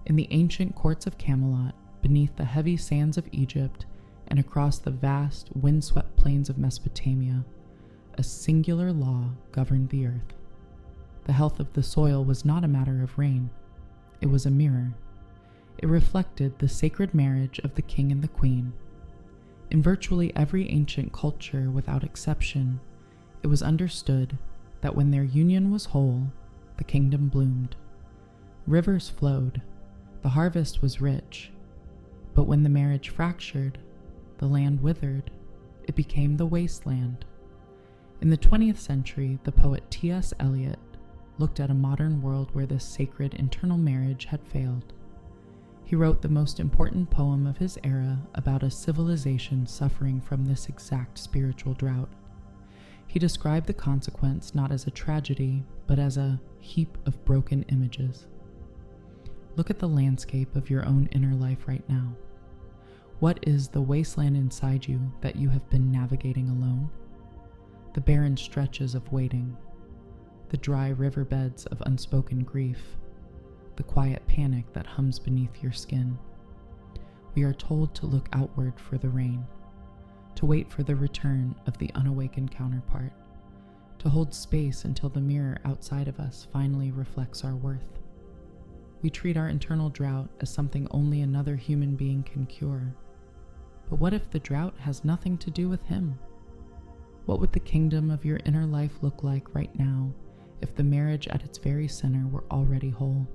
In the ancient courts of Camelot, beneath the heavy sands of Egypt, and across the vast, windswept plains of Mesopotamia, a singular law governed the earth. The health of the soil was not a matter of rain. It was a mirror. It reflected the sacred marriage of the king and the queen. In virtually every ancient culture, without exception, it was understood that when their union was whole, the kingdom bloomed. Rivers flowed. The harvest was rich. But when the marriage fractured, the land withered. It became the wasteland. In the 20th century, the poet T.S. Eliot looked at a modern world where this sacred internal marriage had failed. He wrote the most important poem of his era about a civilization suffering from this exact spiritual drought. He described the consequence not as a tragedy, but as a heap of broken images. Look at the landscape of your own inner life right now. What is the wasteland inside you that you have been navigating alone? The barren stretches of waiting, the dry riverbeds of unspoken grief, the quiet panic that hums beneath your skin. We are told to look outward for the rain, to wait for the return of the unawakened counterpart, to hold space until the mirror outside of us finally reflects our worth. We treat our internal drought as something only another human being can cure. But what if the drought has nothing to do with him? What would the kingdom of your inner life look like right now if the marriage at its very center were already whole?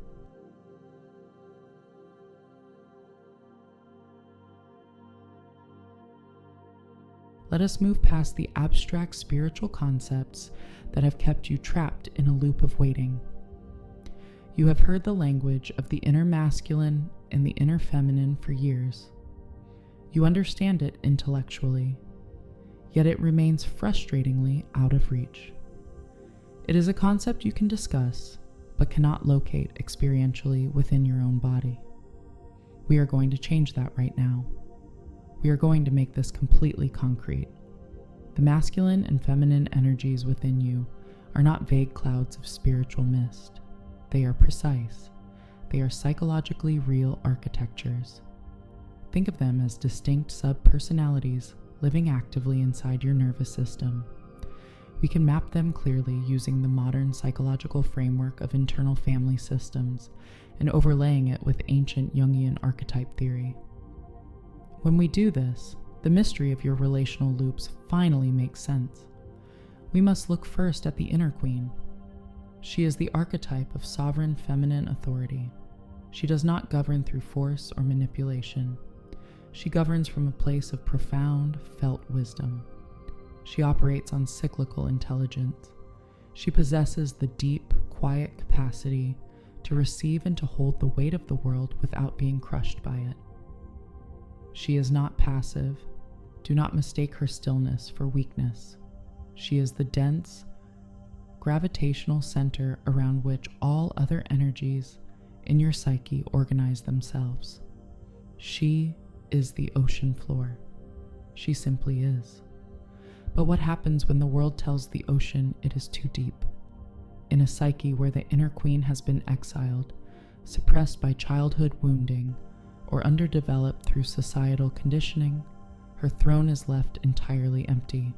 Let us move past the abstract spiritual concepts that have kept you trapped in a loop of waiting. You have heard the language of the inner masculine and the inner feminine for years. You understand it intellectually, yet it remains frustratingly out of reach. It is a concept you can discuss, but cannot locate experientially within your own body. We are going to change that right now. We are going to make this completely concrete. The masculine and feminine energies within you are not vague clouds of spiritual mist. They are precise. They are psychologically real architectures. Think of them as distinct sub-personalities living actively inside your nervous system. We can map them clearly using the modern psychological framework of internal family systems and overlaying it with ancient Jungian archetype theory. When we do this, the mystery of your relational loops finally makes sense. We must look first at the inner queen. She is the archetype of sovereign feminine authority. She does not govern through force or manipulation. She governs from a place of profound, felt wisdom. She operates on cyclical intelligence. She possesses the deep, quiet capacity to receive and to hold the weight of the world without being crushed by it. She is not passive. Do not mistake her stillness for weakness. She is the dense, gravitational center around which all other energies in your psyche organize themselves. She is the ocean floor. She simply is. But what happens when the world tells the ocean it is too deep? In a psyche where the inner queen has been exiled, suppressed by childhood wounding, or underdeveloped through societal conditioning, her throne is left entirely empty.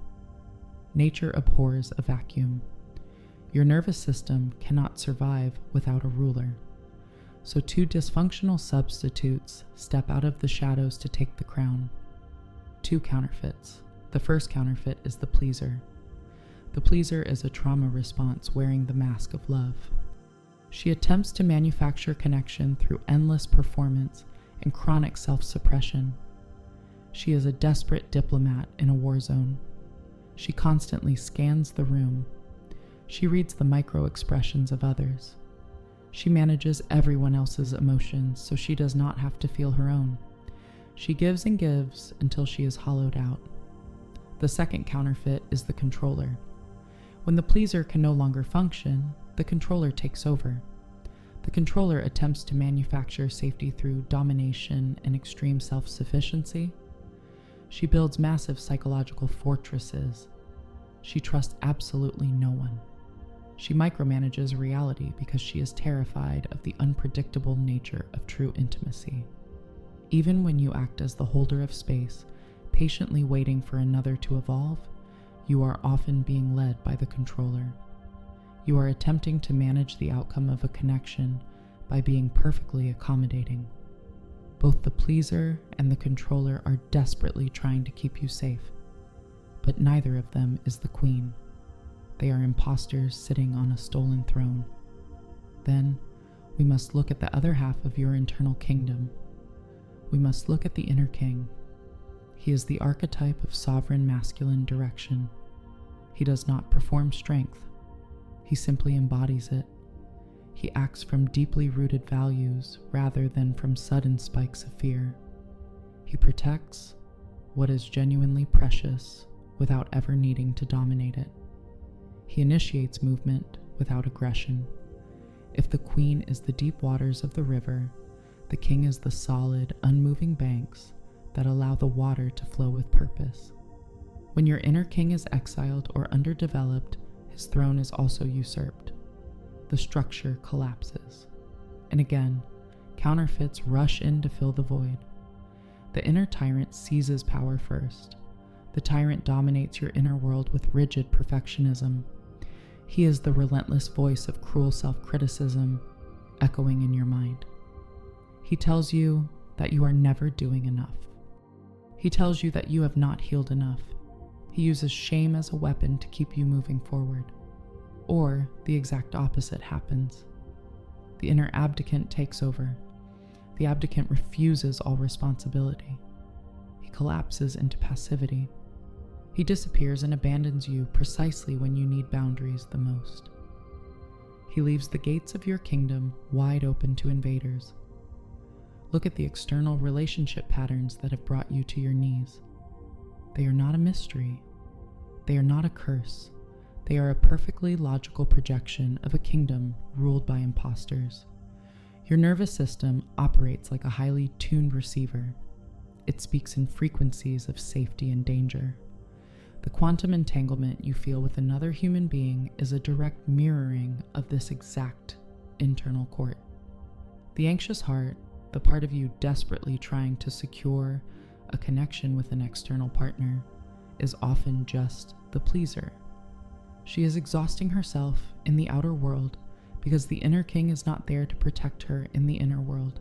Nature abhors a vacuum. Your nervous system cannot survive without a ruler. So two dysfunctional substitutes step out of the shadows to take the crown. Two counterfeits. The first counterfeit is the pleaser. The pleaser is a trauma response wearing the mask of love. She attempts to manufacture connection through endless performance and chronic self-suppression. She is a desperate diplomat in a war zone. She constantly scans the room. She reads the micro-expressions of others. She manages everyone else's emotions so she does not have to feel her own. She gives and gives until she is hollowed out. The second counterfeit is the controller. When the pleaser can no longer function, the controller takes over. The controller attempts to manufacture safety through domination and extreme self-sufficiency. She builds massive psychological fortresses. She trusts absolutely no one. She micromanages reality because she is terrified of the unpredictable nature of true intimacy. Even when you act as the holder of space, patiently waiting for another to evolve, you are often being led by the controller. You are attempting to manage the outcome of a connection by being perfectly accommodating. Both the pleaser and the controller are desperately trying to keep you safe, but neither of them is the queen. They are imposters sitting on a stolen throne. Then, we must look at the other half of your internal kingdom. We must look at the inner king. He is the archetype of sovereign masculine direction. He does not perform strength. He simply embodies it. He acts from deeply rooted values rather than from sudden spikes of fear. He protects what is genuinely precious without ever needing to dominate it. He initiates movement without aggression. If the queen is the deep waters of the river, the king is the solid, unmoving banks that allow the water to flow with purpose. When your inner king is exiled or underdeveloped, his throne is also usurped. The structure collapses. And again, counterfeits rush in to fill the void. The inner tyrant seizes power first. The tyrant dominates your inner world with rigid perfectionism. He is the relentless voice of cruel self-criticism echoing in your mind. He tells you that you are never doing enough. He tells you that you have not healed enough. He uses shame as a weapon to keep you moving forward. Or the exact opposite happens. The inner abdicant takes over. The abdicant refuses all responsibility. He collapses into passivity. He disappears and abandons you precisely when you need boundaries the most. He leaves the gates of your kingdom wide open to invaders. Look at the external relationship patterns that have brought you to your knees. They are not a mystery. They are not a curse. They are a perfectly logical projection of a kingdom ruled by imposters. Your nervous system operates like a highly tuned receiver. It speaks in frequencies of safety and danger. The quantum entanglement you feel with another human being is a direct mirroring of this exact internal court. The anxious heart, the part of you desperately trying to secure a connection with an external partner, is often just the pleaser. She is exhausting herself in the outer world because the inner king is not there to protect her in the inner world.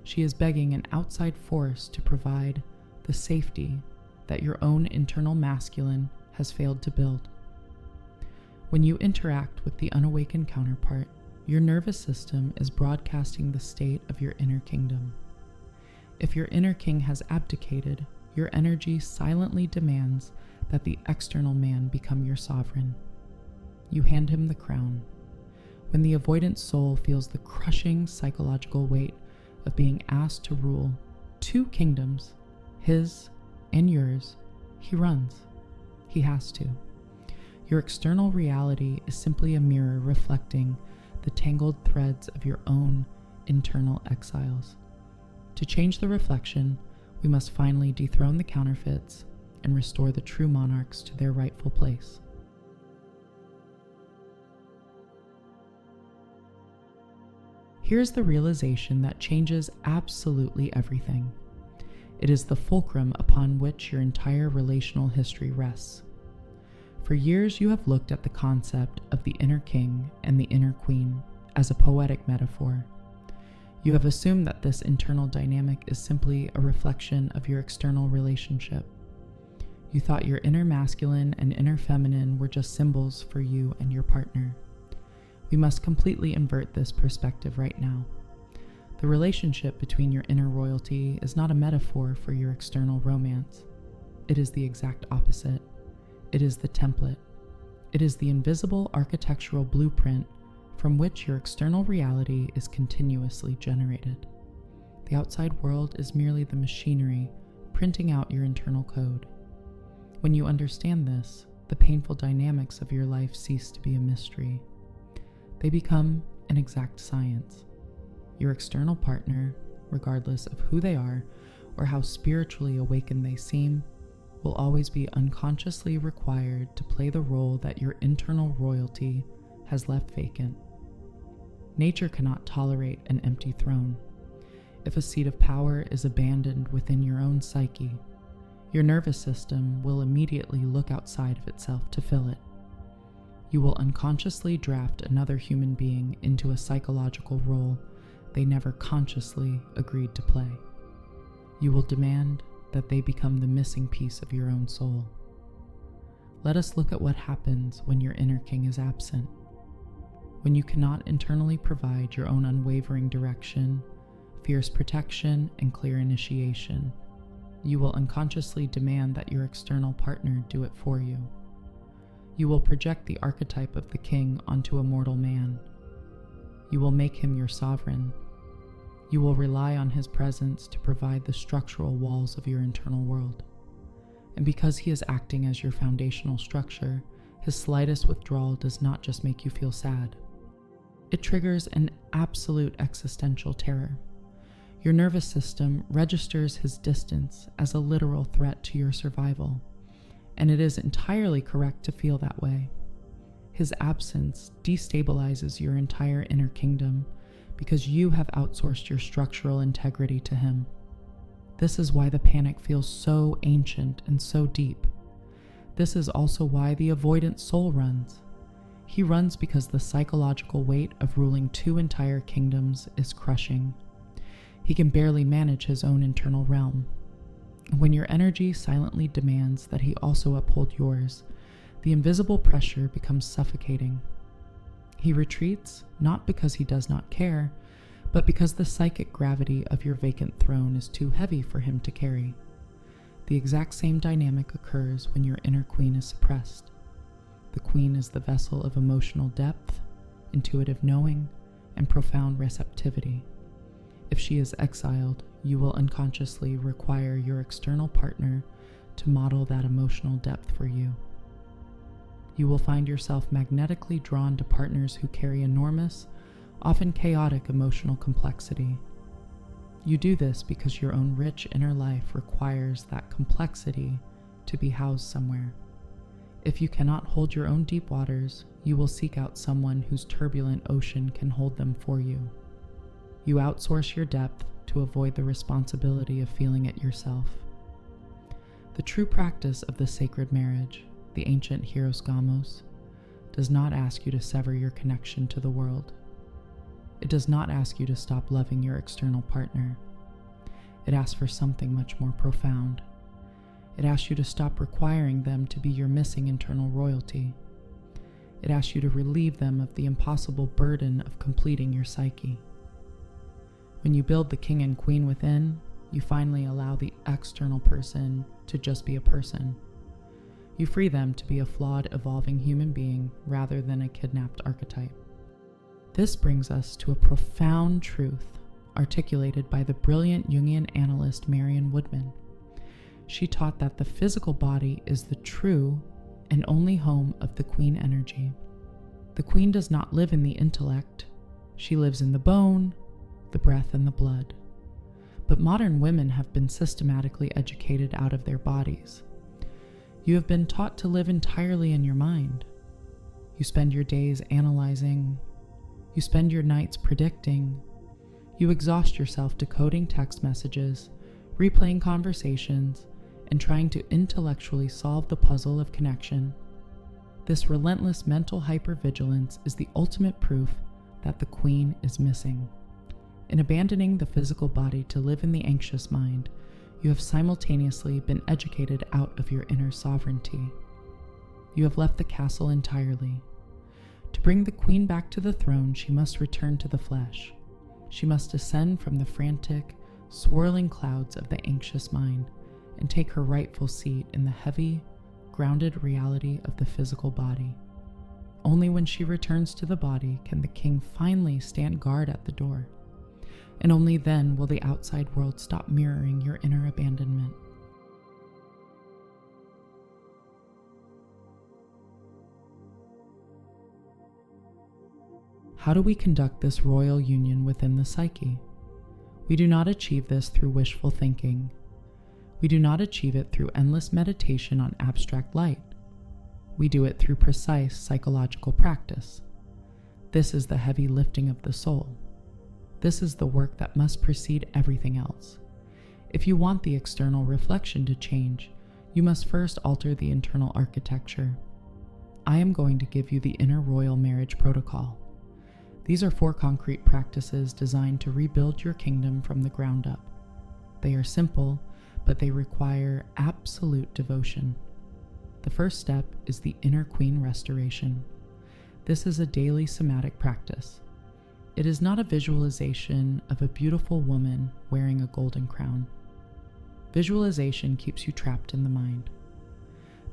She is begging an outside force to provide the safety that your own internal masculine has failed to build. When you interact with the unawakened counterpart, your nervous system is broadcasting the state of your inner kingdom. If your inner king has abdicated, your energy silently demands that the external man become your sovereign. You hand him the crown. When the avoidant soul feels the crushing psychological weight of being asked to rule two kingdoms, his and yours, he runs. He has to. Your external reality is simply a mirror reflecting the tangled threads of your own internal exiles. To change the reflection, we must finally dethrone the counterfeits and restore the true monarchs to their rightful place. Here's the realization that changes absolutely everything. It is the fulcrum upon which your entire relational history rests. For years, you have looked at the concept of the inner king and the inner queen as a poetic metaphor. You have assumed that this internal dynamic is simply a reflection of your external relationship. You thought your inner masculine and inner feminine were just symbols for you and your partner. We must completely invert this perspective right now. The relationship between your inner royalty is not a metaphor for your external romance. It is the exact opposite. It is the template. It is the invisible architectural blueprint from which your external reality is continuously generated. The outside world is merely the machinery printing out your internal code. When you understand this, the painful dynamics of your life cease to be a mystery. They become an exact science. Your external partner, regardless of who they are or how spiritually awakened they seem, will always be unconsciously required to play the role that your internal royalty has left vacant. Nature cannot tolerate an empty throne. If a seat of power is abandoned within your own psyche, your nervous system will immediately look outside of itself to fill it. You will unconsciously draft another human being into a psychological role they never consciously agreed to play. You will demand that they become the missing piece of your own soul. Let us look at what happens when your inner king is absent. When you cannot internally provide your own unwavering direction, fierce protection, and clear initiation, you will unconsciously demand that your external partner do it for you. You will project the archetype of the king onto a mortal man. You will make him your sovereign. You will rely on his presence to provide the structural walls of your internal world. And because he is acting as your foundational structure, his slightest withdrawal does not just make you feel sad. It triggers an absolute existential terror. Your nervous system registers his distance as a literal threat to your survival, and it is entirely correct to feel that way. His absence destabilizes your entire inner kingdom because you have outsourced your structural integrity to him. This is why the panic feels so ancient and so deep. This is also why the avoidant soul runs. He runs because the psychological weight of ruling two entire kingdoms is crushing. He can barely manage his own internal realm. When your energy silently demands that he also uphold yours, the invisible pressure becomes suffocating. He retreats not because he does not care, but because the psychic gravity of your vacant throne is too heavy for him to carry. The exact same dynamic occurs when your inner queen is suppressed. The queen is the vessel of emotional depth, intuitive knowing, and profound receptivity. If she is exiled, you will unconsciously require your external partner to model that emotional depth for you. You will find yourself magnetically drawn to partners who carry enormous, often chaotic emotional complexity. You do this because your own rich inner life requires that complexity to be housed somewhere. If you cannot hold your own deep waters, you will seek out someone whose turbulent ocean can hold them for you. You outsource your depth to avoid the responsibility of feeling it yourself. The true practice of the sacred marriage, the ancient hieros gamos, does not ask you to sever your connection to the world. It does not ask you to stop loving your external partner. It asks for something much more profound. It asks you to stop requiring them to be your missing internal royalty. It asks you to relieve them of the impossible burden of completing your psyche. When you build the king and queen within, you finally allow the external person to just be a person. You free them to be a flawed, evolving human being rather than a kidnapped archetype. This brings us to a profound truth articulated by the brilliant Jungian analyst Marion Woodman. She taught that the physical body is the true and only home of the queen energy. The queen does not live in the intellect. She lives in the bone, the breath, and the blood. But modern women have been systematically educated out of their bodies. You have been taught to live entirely in your mind. You spend your days analyzing. You spend your nights predicting. You exhaust yourself decoding text messages, replaying conversations, and trying to intellectually solve the puzzle of connection. This relentless mental hypervigilance is the ultimate proof that the queen is missing. In abandoning the physical body to live in the anxious mind, you have simultaneously been educated out of your inner sovereignty. You have left the castle entirely. To bring the queen back to the throne, she must return to the flesh. She must descend from the frantic, swirling clouds of the anxious mind and take her rightful seat in the heavy, grounded reality of the physical body. Only when she returns to the body can the king finally stand guard at the door. And only then will the outside world stop mirroring your inner abandonment. How do we conduct this royal union within the psyche? We do not achieve this through wishful thinking. We do not achieve it through endless meditation on abstract light. We do it through precise psychological practice. This is the heavy lifting of the soul. This is the work that must precede everything else. If you want the external reflection to change, you must first alter the internal architecture. I am going to give you the inner royal marriage protocol. These are 4 concrete practices designed to rebuild your kingdom from the ground up. They are simple, but they require absolute devotion. The first step is the inner queen restoration. This is a daily somatic practice. It is not a visualization of a beautiful woman wearing a golden crown. Visualization keeps you trapped in the mind.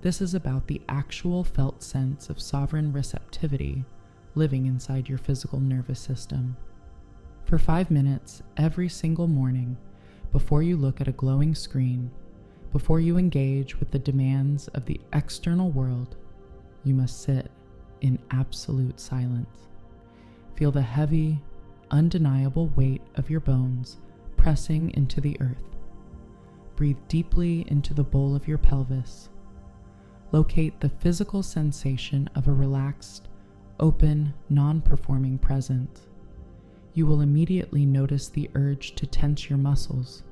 This is about the actual felt sense of sovereign receptivity living inside your physical nervous system. For 5 minutes every single morning, before you look at a glowing screen, before you engage with the demands of the external world, you must sit in absolute silence. Feel the heavy, undeniable weight of your bones pressing into the earth. Breathe deeply into the bowl of your pelvis. Locate the physical sensation of a relaxed, open, non-performing presence. You will immediately notice the urge to tense your muscles.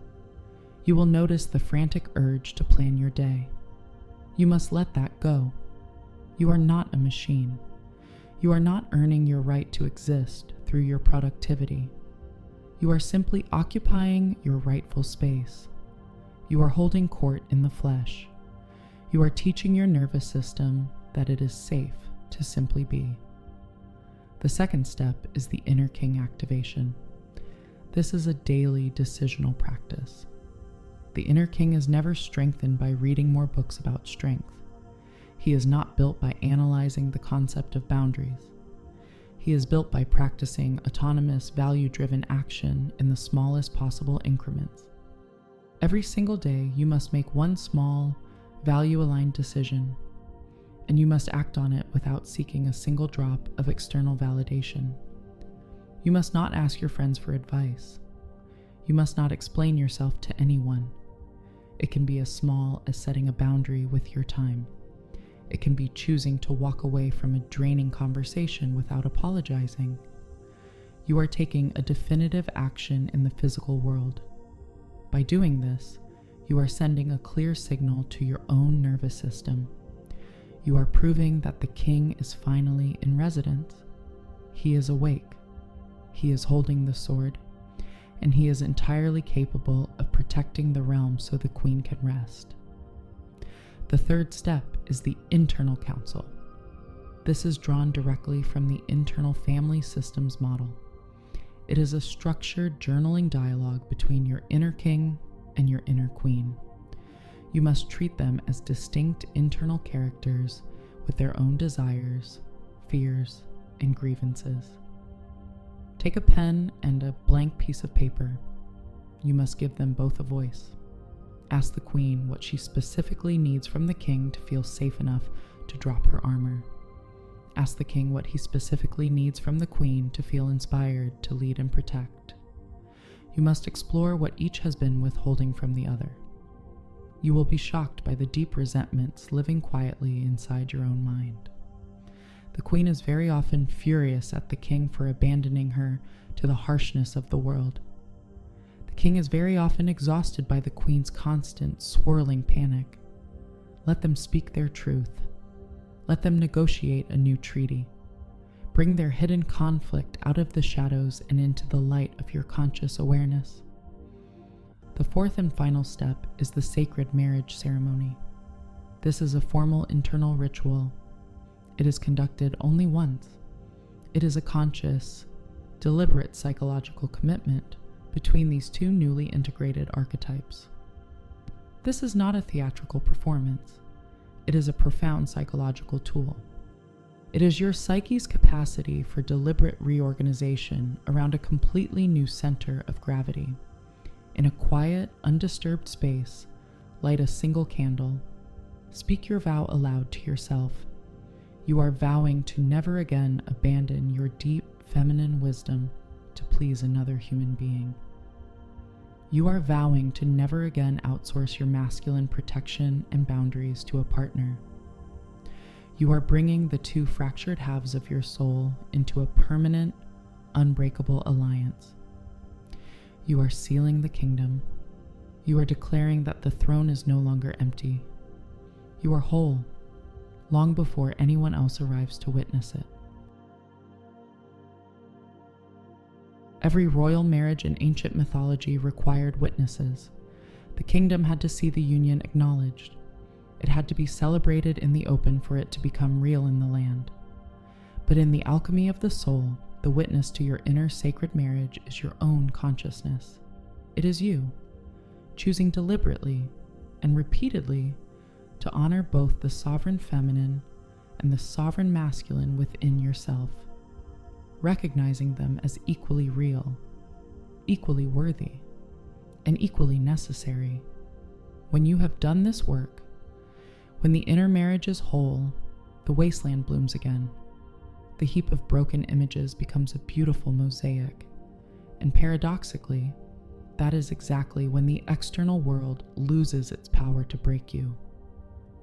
You will notice the frantic urge to plan your day. You must let that go. You are not a machine. You are not earning your right to exist through your productivity. You are simply occupying your rightful space. You are holding court in the flesh. You are teaching your nervous system that it is safe to simply be. The second step is the inner king activation. This is a daily decisional practice. The inner king is never strengthened by reading more books about strength. He is not built by analyzing the concept of boundaries. He is built by practicing autonomous, value-driven action in the smallest possible increments. Every single day, you must make one small, value-aligned decision, and you must act on it without seeking a single drop of external validation. You must not ask your friends for advice. You must not explain yourself to anyone. It can be as small as setting a boundary with your time. It can be choosing to walk away from a draining conversation without apologizing. You are taking a definitive action in the physical world. By doing this, you are sending a clear signal to your own nervous system. You are proving that the king is finally in residence. He is awake. He is holding the sword, and he is entirely capable of protecting the realm so the queen can rest. The third step is the internal council. This is drawn directly from the internal family systems model. It is a structured journaling dialogue between your inner king and your inner queen. You must treat them as distinct internal characters with their own desires, fears, and grievances. Take a pen and a blank piece of paper. You must give them both a voice. Ask the queen what she specifically needs from the king to feel safe enough to drop her armor. Ask the king what he specifically needs from the queen to feel inspired to lead and protect. You must explore what each has been withholding from the other. You will be shocked by the deep resentments living quietly inside your own mind. The queen is very often furious at the king for abandoning her to the harshness of the world. The king is very often exhausted by the queen's constant, swirling panic. Let them speak their truth. Let them negotiate a new treaty. Bring their hidden conflict out of the shadows and into the light of your conscious awareness. The fourth and final step is the sacred marriage ceremony. This is a formal internal ritual. It is conducted only once. It is a conscious, deliberate psychological commitment between these two newly integrated archetypes. This is not a theatrical performance. It is a profound psychological tool. It is your psyche's capacity for deliberate reorganization around a completely new center of gravity. In a quiet, undisturbed space, light a single candle. Speak your vow aloud to yourself. You are vowing to never again abandon your deep feminine wisdom to please another human being. You are vowing to never again outsource your masculine protection and boundaries to a partner. You are bringing the two fractured halves of your soul into a permanent, unbreakable alliance. You are sealing the kingdom. You are declaring that the throne is no longer empty. You are whole, long before anyone else arrives to witness it. Every royal marriage in ancient mythology required witnesses. The kingdom had to see the union acknowledged. It had to be celebrated in the open for it to become real in the land. But in the alchemy of the soul, the witness to your inner sacred marriage is your own consciousness. It is you, choosing deliberately and repeatedly to honor both the sovereign feminine and the sovereign masculine within yourself, recognizing them as equally real, equally worthy, and equally necessary. When you have done this work, when the inner marriage is whole, the wasteland blooms again. The heap of broken images becomes a beautiful mosaic, and paradoxically, that is exactly when the external world loses its power to break you.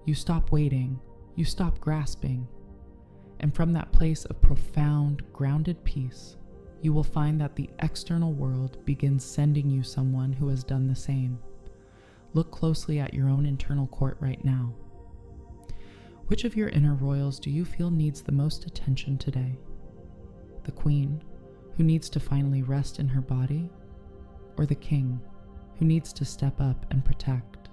You stop waiting, you stop grasping, and from that place of profound, grounded peace, you will find that the external world begins sending you someone who has done the same. Look closely at your own internal court right now. Which of your inner royals do you feel needs the most attention today? The queen, who needs to finally rest in her body? Or the king, who needs to step up and protect?